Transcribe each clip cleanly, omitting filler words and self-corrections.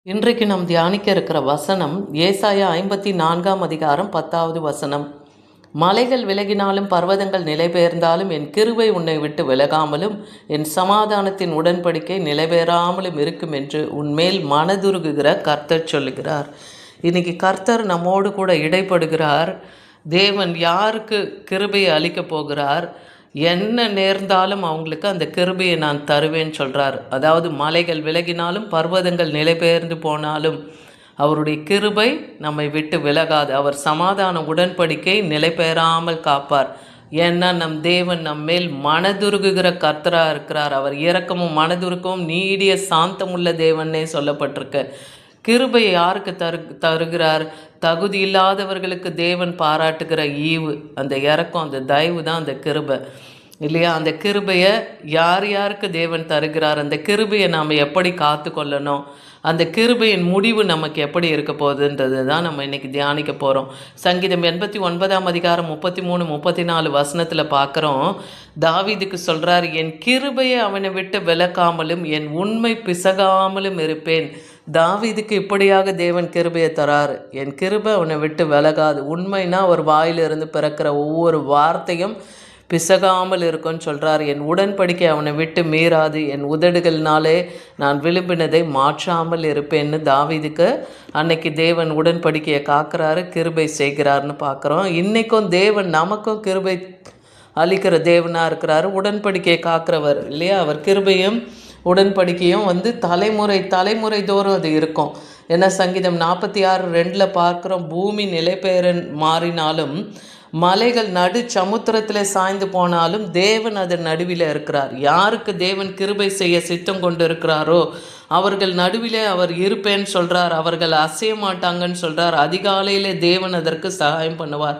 இன்றைக்கு நாம் தியானிக்க இருக்கிற வசனம் ஏசாயா 54ஆம் அதிகாரம் 10வது வசனம். மலைகள் விலகினாலும் பர்வதங்கள் நிலைபெயர்ந்தாலும் என் கிருபை உன்னை விட்டு விலகாமலும் என் சமாதானத்தின் உடன்படிக்கை நிலைபெறாமலும் இருக்கும் என்று உன்மேல் மனதுருகுகிற கர்த்தர் சொல்லுகிறார். இன்னைக்கு கர்த்தர் நம்மோடு கூட இடைப்படுகிறார். தேவன் யாருக்கு கிருபையை அளிக்கப் போகிறார், என்ன நேர்ந்தாலும் அவங்களுக்கு அந்த கிருபையை நான் தருவேன்னு சொல்கிறார். அதாவது மலைகள் விலகினாலும் பர்வதங்கள் நிலைபெயர்ந்து போனாலும் அவருடைய கிருபை நம்மை விட்டு விலகாது. அவர் சமாதான உடன்படிக்கை நிலைபெறாமல் காப்பார். ஏன்னா நம் தேவன் நம்மேல் மனதுருகுகிற கர்த்தராக இருக்கிறார். அவர் இரக்கமும் மனதுருக்கமும் நீடிய சாந்தமுள்ள தேவன்னே சொல்லப்பட்டிருக்கு. கிருபை யாருக்கு தருகிறார்? தகுதி இல்லாதவர்களுக்கு தேவன் பாராட்டுகிற ஈவு, அந்த இரக்கம், அந்த தயவு தான் அந்த கிருபை இல்லையா? அந்த கிருபையை யார் யாருக்கு தேவன் தருகிறார், அந்த கிருபையை நாம் எப்படி காத்து கொள்ளணும், அந்த கிருபையின் முடிவு நமக்கு எப்படி இருக்க போகுதுன்றது தான் நம்ம இன்றைக்கி தியானிக்க போகிறோம். சங்கீதம் 89ஆம் அதிகாரம் 33-34 வசனத்தில் பார்க்குறோம். தாவீதுக்கு சொல்கிறார், என் கிருபையை அவனை விட்டு விலக்காமலும் என் உண்மை பிசகாமலும் இருப்பேன். தாவீதுக்கு இப்படியாக தேவன் கிருபையை தராரு. என் கிருபை அவனை விட்டு விலகாது. உண்மைனா ஒரு வாயிலிருந்து பிறக்கிற ஒவ்வொரு வார்த்தையும் பிசகாமல் இருக்குன்னு சொல்கிறார். என் உடன்படிக்கை அவனை விட்டு மீறாது. என் உதடுகள்னாலே நான் விரும்பினதை மாற்றாமல் இருப்பேன்னு தாவீதுக்கு அன்னைக்கு தேவன் உடன்படிக்கையை காக்கிறாரு, கிருபை செய்கிறார்னு பார்க்குறோம். இன்றைக்கும் தேவன் நமக்கும் கிருபை அளிக்கிற தேவனாக இருக்கிறாரு, உடன்படிக்கையை காக்கிறவர் இல்லையா? அவர் கிருபையும் உடன்படிக்கையும் தலைமுறை தோறும் அது இருக்கும். ஏன்னா சங்கீதம் 46:2 பார்க்குறோம், பூமி நிலைபெயர மாறினாலும் மலைகள் நடு சமுத்திரத்தில் சாய்ந்து போனாலும் தேவன் அதன் நடுவில் இருக்கிறார். யாருக்கு தேவன் கிருபை செய்ய சித்தம் கொண்டு இருக்கிறாரோ அவர்கள் நடுவிலே அவர் இருப்பேன்னு சொல்கிறார். அவர்கள் அசைய மாட்டாங்கன்னு சொல்கிறார். அதிகாலையிலே தேவன் அதற்கு சகாயம் பண்ணுவார்.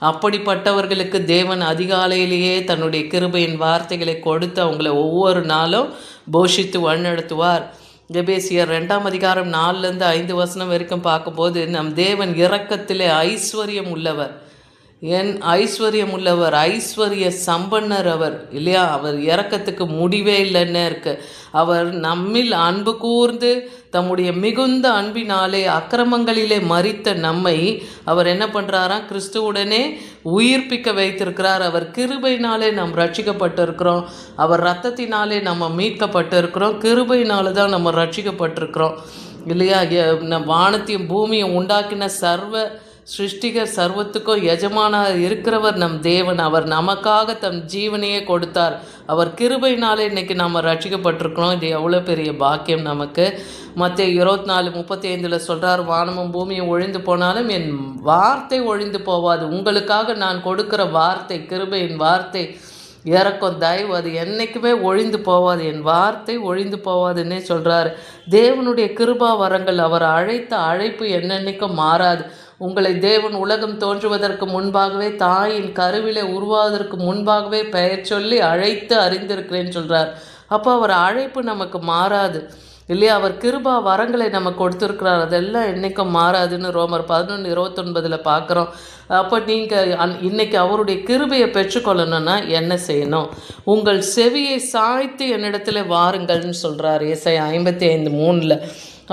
அப்படிப்பட்டவர்களுக்கு தேவன் அதிகாலையிலேயே தன்னுடைய கிருபையின் வார்த்தைகளை கொடுத்து அவங்கள ஒவ்வொரு நாளும் போஷித்து வழிநடத்துவார். எபேசியர் 2ஆம் அதிகாரம் 4-5 வசனம் வரைக்கும் பார்க்கும்போது நம் தேவன் இரக்கத்திலே ஐஸ்வர்யம் உள்ளவர், என் ஐஸ்வர்யம் உள்ளவர், ஐஸ்வர்ய சம்பன்னர் அவர் இல்லையா? அவர் இரக்கத்துக்கு முடிவே இல்லைன்னு இருக்கு. அவர் நம்மில் அன்பு கூர்ந்து தம்முடைய மிகுந்த அன்பினாலே அக்கிரமங்களிலே மரித்த நம்மை அவர் என்ன பண்ணுறாராம்? கிறிஸ்துவுடனே உயிர்ப்பிக்க வைத்திருக்கிறார். அவர் கிருபையினாலே நாம் ரட்சிக்கப்பட்டிருக்கிறோம். அவர் இரத்தத்தினாலே நம்ம மீட்கப்பட்டிருக்கிறோம். கிருபையினால தான் நம்ம ரட்சிக்கப்பட்டிருக்கிறோம் இல்லையா? வானத்தையும் பூமியும் உண்டாக்கின சர்வ சிருஷ்டிகர், சர்வத்துக்கும் எஜமானாக இருக்கிறவர் நம் தேவன். அவர் நமக்காக தம் ஜீவனையே கொடுத்தார். அவர் கிருபையினாலே இன்றைக்கி நம்ம ரட்சிக்கப்பட்டிருக்கிறோம். இது எவ்வளோ பெரிய பாக்கியம் நமக்கு. மத்தேயு 24:35 சொல்கிறார், வானமும் பூமியும் ஒழிந்து போனாலும் என் வார்த்தை ஒழிந்து போவாது. உங்களுக்காக நான் கொடுக்குற வார்த்தை, கிருபையின் வார்த்தை, இரக்கம், தயவு, அது என்றைக்குமே ஒழிந்து போவாது. என் வார்த்தை ஒழிந்து போவாதுன்னே சொல்கிறார். தேவனுடைய கிருபா வரங்கள், அவர் அழைத்த அழைப்பு என்னென்னைக்கும் மாறாது. உங்களை தேவன் உலகம் தோன்றுவதற்கு முன்பாகவே, தாயின் கருவிலே உருவாவதற்கு முன்பாகவே பெயர் சொல்லி அழைத்து அறிந்திருக்கிறேன்னு சொல்கிறார். அப்போ அவர் அழைப்பு நமக்கு மாறாது இல்லையா? அவர் கிருபா வரங்களை நமக்கு கொடுத்துருக்கிறார், அதெல்லாம் என்றைக்கும் மாறாதுன்னு ரோமர் 11:29 பார்க்குறோம். அப்போ நீங்கள் இன்றைக்கி அவருடைய கிருபையை பெற்றுக்கொள்ளணும்னா என்ன செய்யணும்? உங்கள் செவியை சாய்த்து என்னிடத்துல வாருங்கள்னு சொல்கிறார் ஏசாயா 55:3.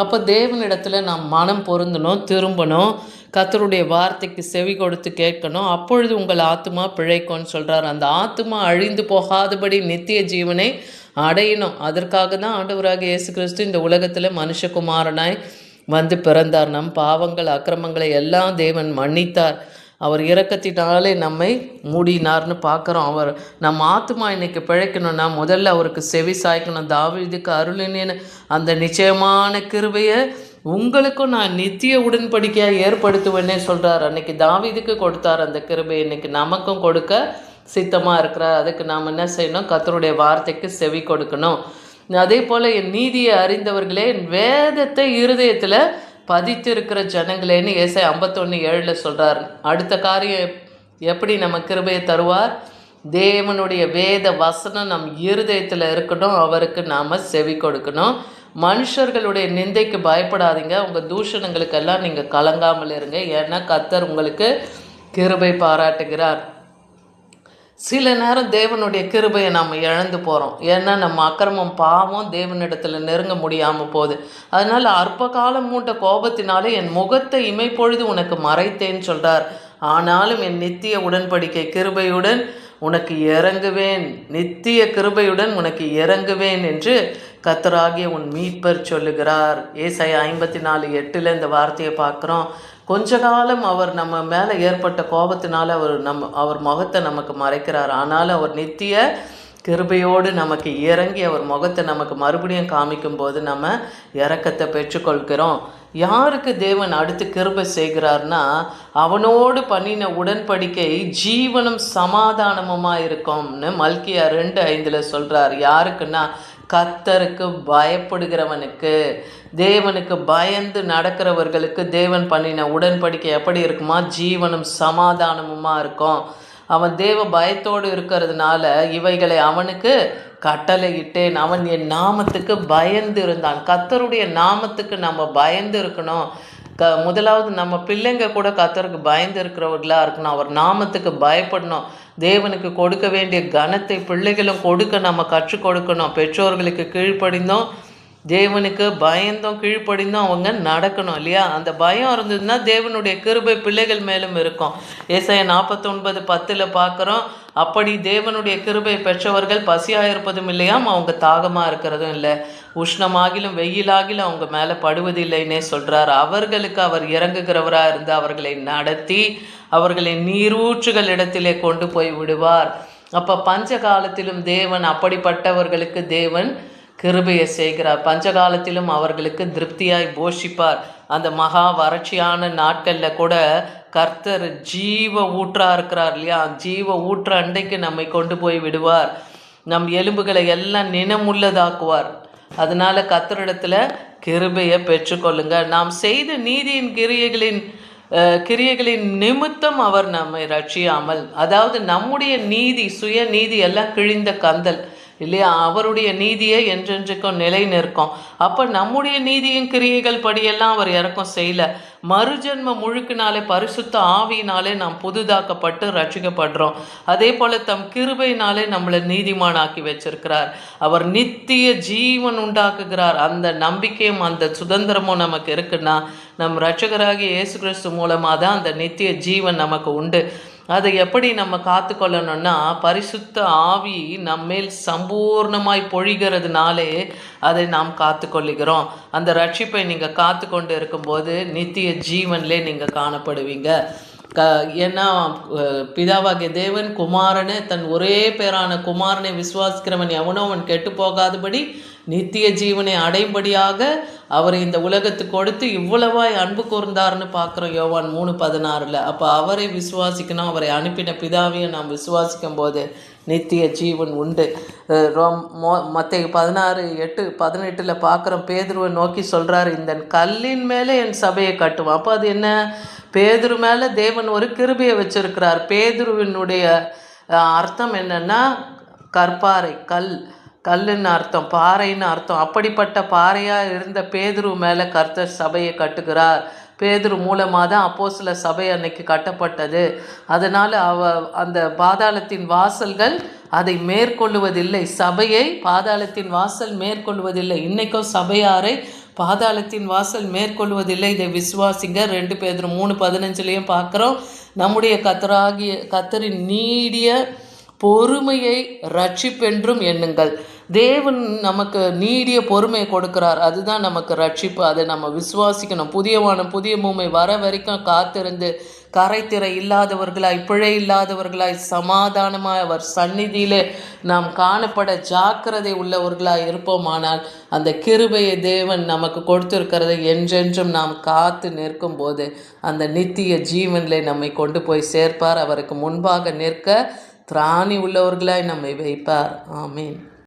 அப்போ தேவனிடத்தில் நாம் மனம் பொருந்தணும், திரும்பணும், கர்த்தருடைய வார்த்தைக்கு செவி கொடுத்து கேட்கணும். அப்பொழுது உங்கள் ஆத்துமா பிழைக்கும்னு சொல்கிறார். அந்த ஆத்துமா அழிந்து போகாதபடி நித்திய ஜீவனை அடையணும். அதற்காக தான் ஆண்டவராக இயேசு கிறிஸ்து இந்த உலகத்தில் மனுஷகுமாரனாய் வந்து பிறந்தார். நம் பாவங்கள் அக்கிரமங்களை எல்லாம் தேவன் மன்னித்தார். அவர் இரக்கத்தினாலே நம்மை மூடினார்னு பார்க்குறோம். அவர் நம் ஆத்துமா இன்னைக்கு பிழைக்கணும்னா முதல்ல அவருக்கு செவி சாய்க்கணும். தாவீதுக்கு அருளினேன்னு அந்த நிச்சயமான கிருபையை உங்களுக்கும் நான் நித்திய உடன்படிக்கையாக ஏற்படுத்துவேன்னே சொல்கிறார். அன்னைக்கு தாவீதுக்கு கொடுத்தார் அந்த கிருபை, இன்னைக்கு நமக்கும் கொடுக்க சித்தமாக இருக்கிறார். அதுக்கு நாம் என்ன செய்யணும்? கர்த்தருடைய வார்த்தைக்கு செவி கொடுக்கணும். அதே போல் என் நீதியை அறிந்தவர்களே, என் வேதத்தை இருதயத்தில் பதித்திருக்கிற ஜனங்களேன்னு ஏசாயா 51:7 சொல்கிறார். அடுத்த காரியம் எப்படி நம்ம கிருபையை தருவார்? தேவனுடைய வேத வசனம் நம் இருதயத்தில் இருக்கணும். அவருக்கு நாம் செவி கொடுக்கணும். மனுஷர்களுடைய நிந்தைக்கு பயப்படாதீங்க. உங்கள் தூஷணங்களுக்கெல்லாம் நீங்கள் கலங்காமல் இருங்க. ஏன்னா கர்த்தர் உங்களுக்கு கிருபை பாராட்டுகிறார். சில நேரம் தேவனுடைய கிருபையை நம்ம இழந்து போகிறோம். ஏன்னா நம்ம அக்கிரமம் பாவம் தேவனிடத்தில் நெருங்க முடியாமல் போகுது. அதனால் அற்ப காலம் மூண்ட கோபத்தினாலே என் முகத்தை இமைப்பொழுது உனக்கு மறைத்தேன்னு சொல்கிறார். ஆனாலும் என் நித்திய உடன்படிக்கை கிருபையுடன் உனக்கு இறங்குவேன், நித்திய கிருபையுடன் உனக்கு இறங்குவேன் என்று கர்த்தராகிய உன் மீட்பர் சொல்லுகிறார். ஏசாயா 54:8 இந்த வார்த்தையை பார்க்குறோம். கொஞ்ச காலம் அவர் நம்ம மேலே ஏற்பட்ட கோபத்தினால அவர் முகத்தை நமக்கு மறைக்கிறார். ஆனாலும் அவர் நித்திய கிருபையோடு நமக்கு இறங்கி அவர் முகத்தை நமக்கு மறுபடியும் காமிக்கும்போது நம்ம இரக்கத்தை பெற்றுக்கொள்கிறோம். யாருக்கு தேவன் அடுத்து கிருபை செய்கிறார்னா, அவனோடு பண்ணின உடன்படிக்கை ஜீவனும் சமாதானமுமாக இருக்கும்னு மல்கியா 2:5 சொல்கிறார். யாருக்குன்னா, கர்த்தருக்கு பயப்படுகிறவனுக்கு, தேவனுக்கு பயந்து நடக்கிறவர்களுக்கு தேவன் பண்ணின உடன்படிக்கை எப்படி இருக்குமா? ஜீவனும் சமாதானமுமா இருக்கும். அவன் தேவ பயத்தோடு இருக்கிறதுனால இவைகளை அவனுக்கு கட்டளையிட்டேன். அவன் என் நாமத்துக்கு பயந்து இருந்தான். கர்த்தருடைய நாமத்துக்கு நம்ம பயந்து இருக்கணும். முதலாவது நம்ம பிள்ளைங்க கூட கர்த்தருக்கு பயந்து இருக்கிறவர்களாக இருக்கணும். அவர் நாமத்துக்கு பயப்படணும். தேவனுக்கு கொடுக்க வேண்டிய கனத்தை பிள்ளைகளும் கொடுக்க நம்ம கற்றுக் கொடுக்கணும். பெற்றோர்களுக்கு கீழ்ப்படிந்தோம், தேவனுக்கு பயந்தும் கீழ்ப்படிந்தும் அவங்க நடக்கணும் இல்லையா? அந்த பயம் இருந்ததுன்னா தேவனுடைய கிருபை பிள்ளைகள் மேலும் இருக்கும். ஏசாயா 49:10 பார்க்குறோம். அப்படி தேவனுடைய கிருபை பெற்றவர்கள் பசியாக இருப்பதும் இல்லையாம், அவங்க தாகமாக இருக்கிறதும் இல்லை, உஷ்ணமாகிலும் வெயிலாகிலும் அவங்க மேலே படுவதில்லைன்னே சொல்கிறார். அவர்களுக்கு அவர் இறங்குகிறவராக இருந்து அவர்களை நடத்தி அவர்களை நீரூற்றுகள் இடத்திலே கொண்டு போய் விடுவார். அப்போ பஞ்ச காலத்திலும் தேவன் அப்படிப்பட்டவர்களுக்கு தேவன் கிருபையை செய்கிறார். பஞ்சகாலத்திலும் அவர்களுக்கு திருப்தியாய் போஷிப்பார். அந்த மகா வறட்சியான நாட்களில் கூட கர்த்தர் ஜீவ ஊற்றா இருக்கிறார் இல்லையா? ஜீவ ஊற்ற அண்டைக்கு நம்மை கொண்டு போய் விடுவார். நம் எலும்புகளை எல்லாம் நினமுள்ளதாக்குவார். அதனால கர்த்தரிடத்துல கிருபையை பெற்றுக்கொள்ளுங்க. நாம் செய்த நீதியின் கிரியைகளின் நிமித்தம் அவர் நம்மை ரட்சியாமல், அதாவது நம்முடைய நீதி, சுய நீதி எல்லாம் கிழிந்த கந்தல் இல்லையா? அவருடைய நீதியை என்றென்றைக்கும் நிலை நிற்கும். அப்போ நம்முடைய நீதியின் கிரியைகள் படியெல்லாம் அவர் இறக்கம் செய்யல. மறுஜன்ம முழுக்கினாலே பரிசுத்த ஆவியினாலே நாம் புதுதாக்கப்பட்டு ரட்சிக்கப்படுறோம். அதே போல தம் கிருபையினாலே நம்மளை நீதிமானாக்கி வச்சிருக்கிறார். அவர் நித்திய ஜீவன் உண்டாக்குகிறார். அந்த நம்பிக்கையும் அந்த சுதந்திரமும் நமக்கு இருக்குன்னா நம் இரட்சகராகிய இயேசு கிறிஸ்து மூலமாக தான் அந்த நித்திய ஜீவன் நமக்கு உண்டு. அதை எப்படி நம்ம காத்து கொள்ளணும்னா, பரிசுத்த ஆவி நம்மேல் சம்பூர்ணமாய் பொழிகிறதுனாலே அதை நாம் காத்து கொள்ளுகிறோம். அந்த ரட்சிப்பை நீங்கள் காத்து கொண்டு இருக்கும்போது நித்திய ஜீவன்லே நீங்கள் காணப்படுவீங்க. ஏன்னா பிதாவாகிய தேவன் குமாரனை, தன் ஒரே பேரான குமாரனை விசுவாசிக்கிறவன் எவனோ அவன் கெட்டு போகாதபடி நித்திய ஜீவனை அடையும்படியாக அவரை இந்த உலகத்துக்கு கொடுத்து இவ்வளவாய் அன்பு கூர்ந்தார்னு பார்க்குறோம் யோவான் 3:16. அப்போ அவரை விசுவாசிக்கணும். அவரை அனுப்பின பிதாவையை நாம் விசுவாசிக்கும் போது நித்திய ஜீவன் உண்டு. மத்தேயு 16:8-18 பார்க்குறோம். பேதுருவை நோக்கி சொல்கிறார், இந்த கல்லின் மேலே என் சபையை கட்டுவான். அப்போ அது என்ன? பேதுரு மேலே தேவன் ஒரு கிருபையை வச்சிருக்கிறார். பேதுருவினுடைய அர்த்தம் என்னன்னா, கற்பாறை, கல்லுன்னு அர்த்தம், பாறைன்னு அர்த்தம். அப்படிப்பட்ட பாறையாக இருந்த பேதுரு மேலே கர்த்தர் சபையை கட்டுகிறார். பேதுரு மூலமாக தான் அப்போஸ்தல சபை அன்னைக்கு கட்டப்பட்டது. அதனால் அந்த பாதாளத்தின் வாசல்கள் அதை மேற்கொள்ளுவதில்லை. சபையை பாதாளத்தின் வாசல் மேற்கொள்வதில்லை. இன்றைக்கும் சபையாரை பாதாளத்தின் வாசல் மேற்கொள்வதில்லை. இதை விசுவாசிங்க. 2 பேதுரு 3:15 பார்க்குறோம். நம்முடைய கர்த்தரின் நீடிய பொறுமையை ரட்சிப்பென்றும் எண்ணுங்கள். தேவன் நமக்கு நீடிய பொறுமையை கொடுக்கிறார். அதுதான் நமக்கு ரட்சிப்பு. அதை நம்ம விசுவாசிக்கணும். புதிய வானம் புதிய பூமி வர வரைக்கும் காத்திருந்து கரைத்திரை இல்லாதவர்களாய், பிழை இல்லாதவர்களாய், சமாதானமாய் அவர் சந்நிதியிலே நாம் காணப்பட ஜாக்கிரதை உள்ளவர்களாய் இருப்போமானால் அந்த கிருபையை தேவன் நமக்கு கொடுத்திருக்கிறதை என்றென்றும் நாம் காத்து நிற்கும் போது அந்த நித்திய ஜீவனிலே நம்மை கொண்டு போய் சேர்ப்பார். அவருக்கு முன்பாக நிற்க திராணி உள்ளவர்களாய் நம்மை வைப்பார். ஆமீன்.